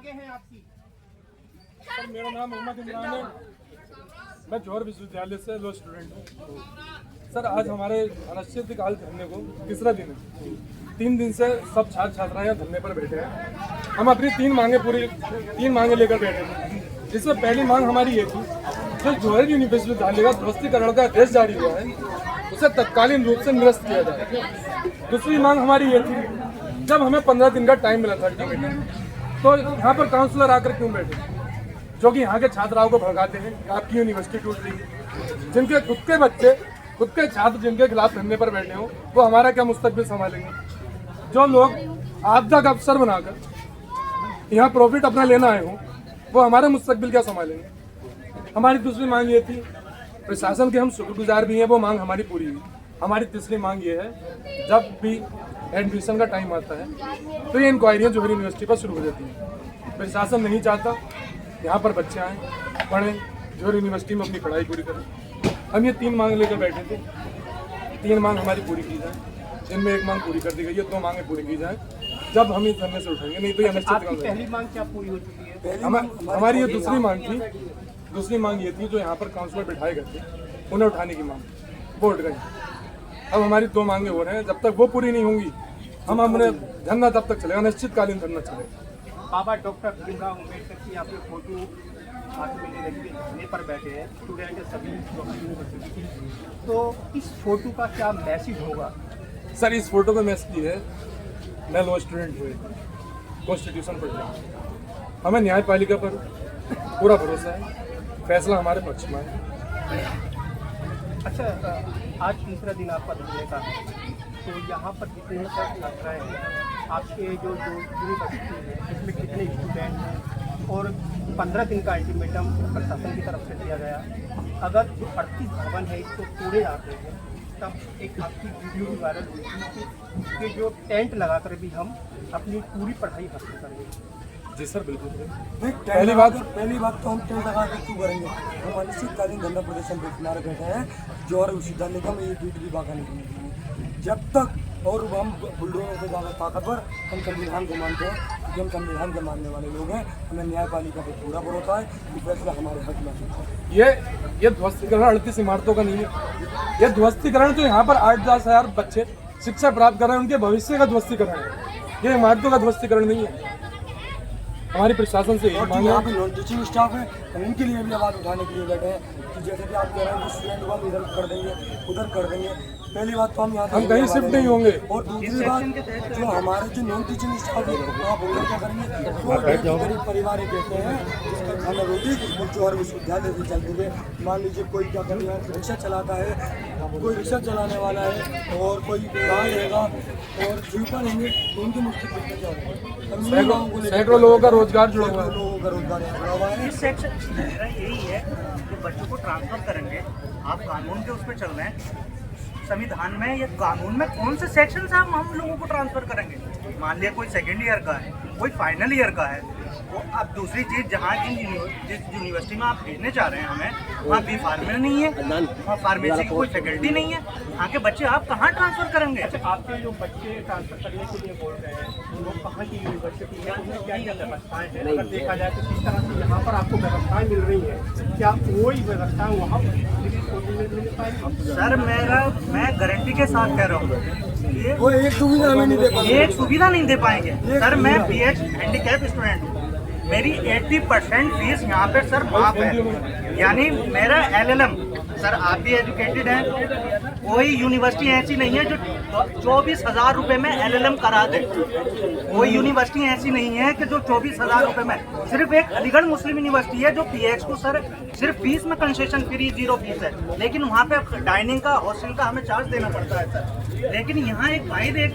मांगे हैं आपकी? सर मेरा नाम मोहम्मद इमरान है, मैं जौहर विश्वविद्यालय से लॉ स्टूडेंट हूँ। सर आज हमारे अनिश्चितकाल धरने को तीसरा दिन है। 3 दिन से सब छात्र छात्राएं यहाँ धरने पर बैठे हैं। हम अपनी 3 मांगे लेकर बैठे थे, जिसमें पहली मांग हमारी ये थी, जो जौहर विश्वविद्यालय का ध्वस्तीकरण का आदेश जारी हुआ है उसे तत्कालीन रूप से निरस्त किया जाए। दूसरी मांग हमारी ये थी, जब हमें 15 दिन का टाइम मिला था तो यहाँ पर काउंसलर आकर क्यों बैठे जो कि यहाँ के छात्राओं को भड़काते हैं कि आपकी यूनिवर्सिटी टूट रही है। जिनके खुद के बच्चे, खुद के छात्र जिनके खिलाफ धरने पर बैठे हों, वो हमारा क्या मुस्तकबिल संभालेंगे। जो लोग आपदा का अवसर बनाकर यहाँ प्रॉफिट अपना लेना आए हों, वो हमारा मुस्तकबिल क्या संभालेंगे। हमारी दूसरी मांग ये थी, प्रशासन के हम शुक्रगुजार भी हैं, वो मांग हमारी पूरी हुई। हमारी तीसरी मांग ये है, जब भी एडमिशन का टाइम आता है तो ये इंक्वायरियाँ जौहर यूनिवर्सिटी पर शुरू हो जाती हैं। प्रशासन नहीं चाहता यहाँ पर बच्चे आएँ, पढ़ें, जौहर यूनिवर्सिटी में अपनी पढ़ाई पूरी करें। हम ये 3 मांग लेकर बैठे थे। 3 मांग हमारी पूरी की जाए, जिनमें 1 मांग पूरी कर दी गई है, 2 मांगें पूरी की जाए, जब हम इस धरने से उठेंगे, नहीं तो ये आपकी पहली मांग क्या पूरी हो चुकी है? हमारी ये दूसरी मांग थी। दूसरी मांग ये थी, जो यहाँ पर काउंसलर बिठाए गए थे उन्हें उठाने की मांग, वो उठ गई। अब हमारी 2 मांगे हो रहे हैं, जब तक वो पूरी नहीं होंगी हमने धरना तब तक चलेगा, अनिश्चितकालीन धरना चलेगा। बाबा डॉक्टर भीमराव अम्बेडकर की आपकी फोटो हाथ में ले रखी है, धरने पर बैठे हैं स्टूडेंट सभी यूनिवर्सिटी, तो इस फोटो का क्या मैसेज होगा? सर इस फोटो का मैसेज ये है, मैं लॉ स्टूडेंट हुए, कॉन्स्टिट्यूशन पढ़ रहा हूँ, हमें न्यायपालिका पर पूरा भरोसा है, फैसला हमारे पक्ष में है। अच्छा, आज तीसरा दिन आपका धरने का है, तो यहाँ पर जितने छात्राएँ हैं, आपके जो यूनिवर्सिटी है इसमें कितने स्टूडेंट हैं, और 15 दिन का अल्टीमेटम प्रशासन की तरफ से दिया गया। अगर जो 38 भवन है इसको तोड़े जाते हैं, तब एक आपकी वीडियो भी वायरल हुई थी कि जो टेंट लगाकर भी हम अपनी पूरी पढ़ाई हासिल करेंगे। जी सर बिल्कुल। पहली बात तो हम टेंट लगा कर क्यों करेंगे? हम अनिश्चितकालीन धरना प्रदर्शन पे किनारे बैठे हैं, जौहर विश्वविद्यालय का एक ईंट भी बाका नहीं देंगे जब तक, और हम बुलडोजर से ज़्यादा ताकतवर हम संविधान को मानते हैं, क्योंकि हम संविधान के मानने वाले लोग हैं। हमें न्यायपालिका पर पूरा भरोसा है कि फैसला हमारे हक में है। ये ध्वस्तीकरण 38 इमारतों का नहीं है, ये ध्वस्तीकरण तो यहाँ पर 8-10 हज़ार बच्चे शिक्षा प्राप्त कर रहे हैं, उनके भविष्य का ध्वस्तीकरण है, ये इमारतों का ध्वस्तीकरण नहीं है। हमारी प्रशासन से और यहाँ पे नॉन टीचिंग स्टाफ है, हम उनके लिए भी आवाज़ उठाने के लिए बैठे हैं कि जैसे कि आप कह रहे हैं कि स्टूडेंट को हम इधर कर देंगे, उधर कर देंगे। पहली बात तो हम यहाँ हम कहीं शिफ्ट नहीं होंगे, और दूसरी बात जो हमारे जो नॉन टीचिंग स्टाफ है आप उधर क्या करेंगे? वो गरीब परिवार कहते हैं जिसका खाना रोटी जौहर विश्वविद्यालय से चलती है। मान लीजिए कोई क्या कर रहा है, रिक्शा चलाता है, कोई रिक्शा चलाने वाला है, और कोई गाय रहेगा और जीविका लेंगे, तो उनके मुस्तकबिल में क्या होगा? सैकड़ों लोगों का रोजगार जुड़ा हुआ है। लोगों का रोजगार जुड़ा हुआ है। इस सेक्शन मेरा यही है कि बच्चों को ट्रांसफर करेंगे, आप कानून के उस पर चल रहे हैं, संविधान में या कानून में कौन से सेक्शन से हम लोगों को ट्रांसफर करेंगे? मान लिया कोई 2nd ईयर का है, कोई फाइनल ईयर का है, वो अब दूसरी चीज़ जहाँ जिस यूनिवर्सिटी में आप भेजने चाह रहे हैं हमें, वहाँ बी फार्मर नहीं है, वहाँ फार्मेसी की कोई फैकल्टी नहीं है, वहाँ के बच्चे आप कहाँ ट्रांसफर करेंगे? अच्छा, आपके जो बच्चे ट्रांसफर करने के लिए बोल रहे हैं, वो कहाँ की यूनिवर्सिटी है, उनमें क्या क्या व्यवस्थाएँ हैं? अगर देखा जाए तो किस तरह से यहाँ पर आपको व्यवस्थाएँ मिल रही हैं, क्या कोई व्यवस्था वहाँ मिल पाएगी? सर मैं गारंटी के साथ कह रहा हूँ, वो एक सुविधा हमें नहीं दे पाएंगे। एक सुविधा नहीं दे पाएंगे। सर मैं BH हैंडीकैप स्टूडेंट हूँ, मेरी 80% फीस यहाँ पे सर माफ है, यानी मेरा LLM, सर आप भी एजुकेटेड हैं, कोई यूनिवर्सिटी ऐसी नहीं है जो 24,000 रुपये में LLM करा दे, कोई यूनिवर्सिटी ऐसी नहीं है कि जो 24,000 रुपये में, सिर्फ एक अलीगढ़ मुस्लिम यूनिवर्सिटी है जो PX को सर सिर्फ फीस में कंसेशन फ्री 0 फीस है, लेकिन वहाँ पे डाइनिंग का, हॉस्टल का हमें चार्ज देना पड़ता है सर। लेकिन यहाँ एक भाई देख,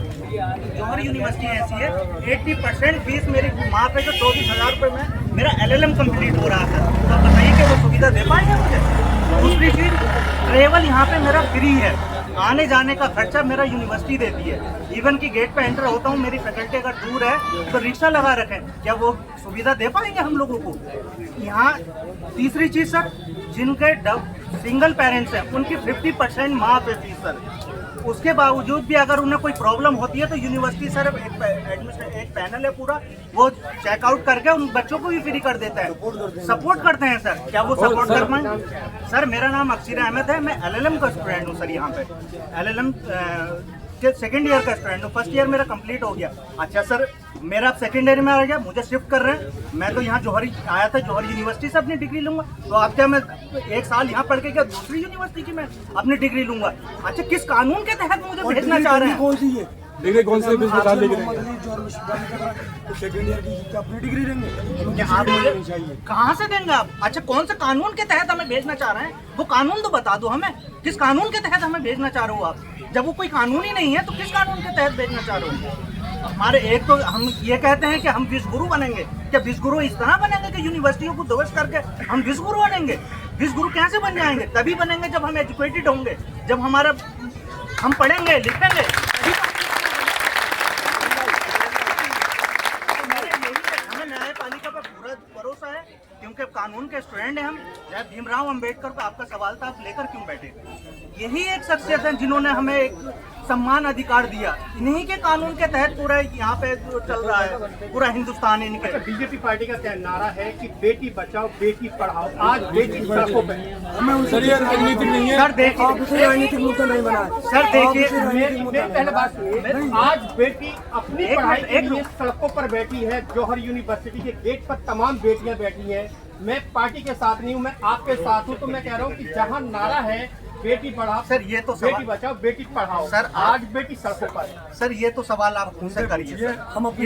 जौहर यूनिवर्सिटी ऐसी है 80% फीस मेरी माफ है, जो 24,000 रुपये में मेरा LLM कंप्लीट हो रहा था, तो बताइए कि वो सुविधा दे पाएंगे मुझे? दूसरी चीज़, ट्रेवल यहाँ पे मेरा फ्री है, आने जाने का खर्चा मेरा यूनिवर्सिटी देती है, इवन की गेट पे एंटर होता हूँ, मेरी फैकल्टी अगर दूर है तो रिक्शा लगा रखें, क्या वो सुविधा दे पाएंगे हम लोगों को यहाँ? तीसरी चीज़ सर, जिनके सिंगल पेरेंट्स हैं उनकी 50% माफ है फीस सर, उसके बावजूद भी अगर उन्हें कोई प्रॉब्लम होती है तो यूनिवर्सिटी सर एक पैनल है पूरा, वो चेकआउट करके उन बच्चों को भी फ्री कर देता है, सपोर्ट करते हैं सर। क्या वो सपोर्ट कर पाएंगे? सर मेरा नाम अक्षर अहमद है, मैं LLM का स्टूडेंट हूँ सर। यहाँ पे LLM के सेकेंड ईयर का स्टूडेंट हूँ, फर्स्ट ईयर मेरा कंप्लीट हो गया। अच्छा सर, मेरा अब सेकेंड ईयर में आ गया, मुझे शिफ्ट कर रहे हैं। मैं तो यहाँ जौहरी आया था, जौहरी यूनिवर्सिटी से अपनी डिग्री लूंगा, तो अब क्या मैं एक साल यहाँ पढ़ के क्या दूसरी यूनिवर्सिटी की मैं अपनी डिग्री लूंगा? अच्छा, किस कानून के तहत मुझे भेजना चाह रहे हैं? कौन सी है डिग्री? कौन से विश्वविद्यालय लेके सेकेंड ईयर की अपनी डिग्री देंगे? क्या आप मुझे कहाँ से देंगे आप? अच्छा, कौन से कानून के तहत हमें भेजना चाह रहे हैं? वो कानून तो बता दो हमें, किस कानून के तहत हमें भेजना चाह रहे हो आप? जब वो कोई कानून ही नहीं है तो किस कानून के तहत भेजना चाह रहे हो? हमारे एक तो हम ये कहते हैं कि हम विश्वगुरु बनेंगे। क्या विश्वगुरु इस तरह बनेंगे कि यूनिवर्सिटियों को ध्वस्त करके हम विश्वगुरु बनेंगे? विश्वगुरु कैसे बन जाएंगे? तभी बनेंगे जब हम एजुकेटेड होंगे, जब हम पढ़ेंगे लिखेंगे। हमें न्यायपालिका पर पूरा भरोसा है, क्योंकि कानून के स्टूडेंट हैं हम। जब भीमराव अंबेडकर का आपका सवाल था, आप लेकर क्यों बैठे? यही एक शख्सियत है जिन्होंने हमें एक सम्मान अधिकार दिया। इन्हीं के कानून के तहत पूरा यहाँ पे जो चल रहा है पूरा हिंदुस्तान इनके। बीजेपी पार्टी का क्या नारा है कि बेटी बचाओ बेटी पढ़ाओ, आज बेटी सड़कों पे। राजनीति नहीं है सर देखिए, राजनीतिक मुद्दा नहीं बना है। सर देखिए, पहले बात सुनिए, आज बेटी अपनी पढ़ाई के लिए सड़कों पर बैठी है। जौहर यूनिवर्सिटी के गेट पर तमाम बेटियां बैठी हैं। मैं पार्टी के साथ नहीं हूं, मैं आपके साथ हूं। तो मैं कह रहा हूं कि जहां नारा है बेटी पढ़ाओ, सर ये तो बेटी बचाओ बेटी पढ़ाओ, सर आज बेटी सड़कों पर। सर ये तो सवाल आप उनसे करिए।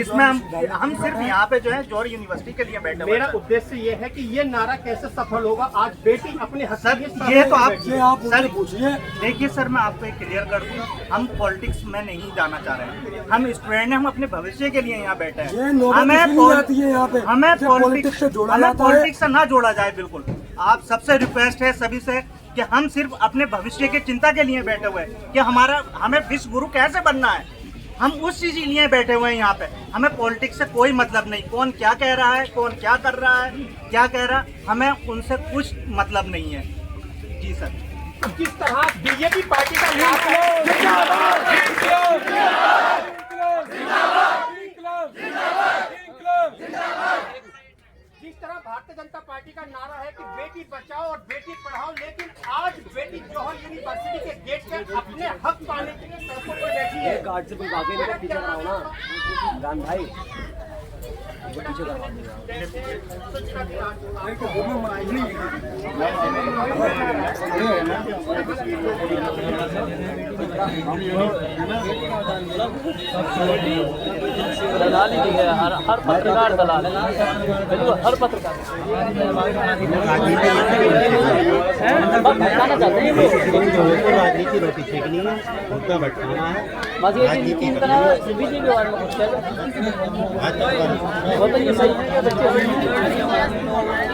इसमें हम सिर्फ यहाँ पे जो है जौहर यूनिवर्सिटी के लिए बैठे हुए मेरा हैं। उद्देश्य ये है कि ये नारा कैसे सफल होगा। आज बेटी अपने हक सर के ये तो सामने आप बैठी है। सर पूछिए। देखिए सर, मैं आपको एक क्लियर कर दूं, हम पॉलिटिक्स में नहीं जाना चाह रहे हैं। हम स्टूडेंट हैं, हम अपने भविष्य के लिए यहाँ बैठे हैं। हमें पॉलिटिक्स से ना जोड़ा जाए। बिल्कुल, आप सबसे रिक्वेस्ट है सभी से कि हम सिर्फ अपने भविष्य की चिंता के लिए बैठे हुए हैं कि हमें विश्व गुरु कैसे बनना है। हम उस चीज के लिए बैठे हुए हैं यहाँ पे। हमें पॉलिटिक्स से कोई मतलब नहीं, कौन क्या कह रहा है, कौन क्या कर रहा है, क्या कह रहा है, हमें उनसे कुछ मतलब नहीं है। जी सर। जिस तरह बीजेपी पार्टी का जिस तरह भारतीय जनता पार्टी का नारा है कि बेटी बचाओ और बेटी पढ़ाओ, लेकिन आज बेटी जौहर यूनिवर्सिटी के गेट पे अपने हक पाने के लिए सड़कों पर बैठी है। गार्ड से कोई भागे नहीं, पीछे कराओ ना राम भाई, पीछे करवा दलाली नहीं है, हर पत्रकार दलाल है, बिल्कुल हर पत्रकार भटकाना चाहते हैं। राजनीति रोटी फेंकनी है, मुद्दा भटकाना है। बस ये तीन तरह बीजेपी वाले में कुछ वो तो ये सही है कि बच्चे।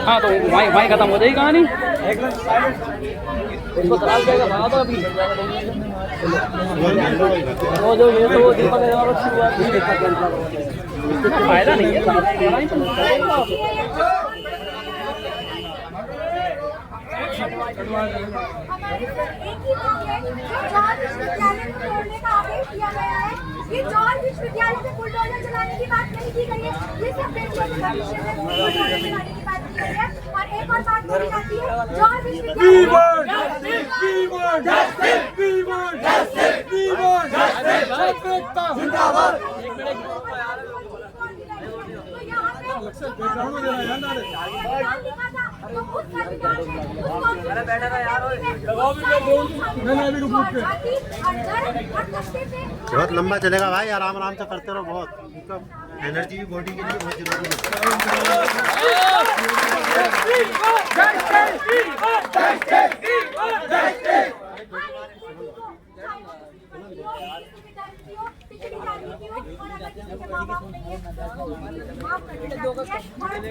हाँ तो वहीं खत्म हो जाएगी कहानी, उसको दलाल जाएगा भागा तो अभी वो जो ये तो वो दीपक फायदा नहीं है। ये जौहर विश्वविद्यालय से बुलडोजर चलाने की बात नहीं की गई है, ये सब बेटियों के भविष्य में बुलडोजर चलाने की बात की गई है। और एक और बात बोली जाती है, जौहर बहुत लंबा चलेगा भाई, आराम आराम से करते रहो। बहुत एनर्जी भी बॉडी के लिए बहुत जरूरी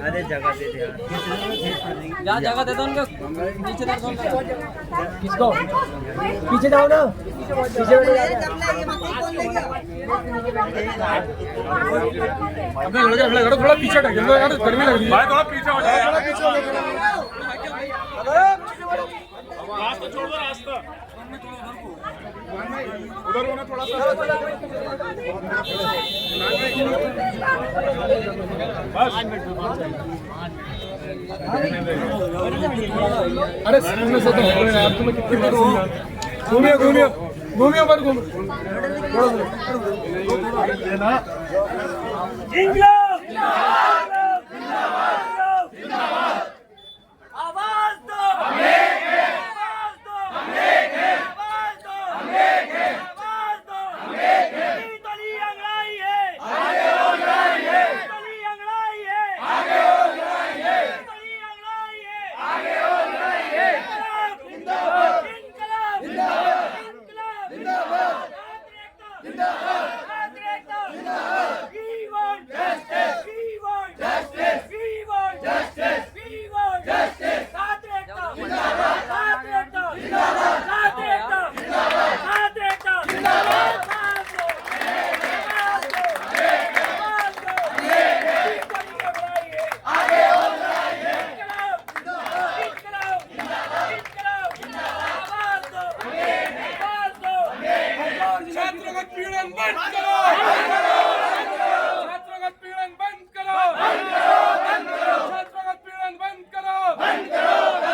अरे जगह दे दे यार, जगह दे दो उनको, नीचे किसको पीछे जाओ ना, पीछे थोड़ा पीछे ढकेल दो यार, गर्मी लग रही है भाई, थोड़ा पीछे हो जाओ, थोड़ा पीछे हो जाओ। रास्ता छोड़ दो, रास्ता उधर होना थोड़ा सा अरे सामने से तो हो रहे यार तुम्हें कितनी बार घूमिए घूमिए घूमिए पर घूम आवाज दो छात्रों का पीड़न बंद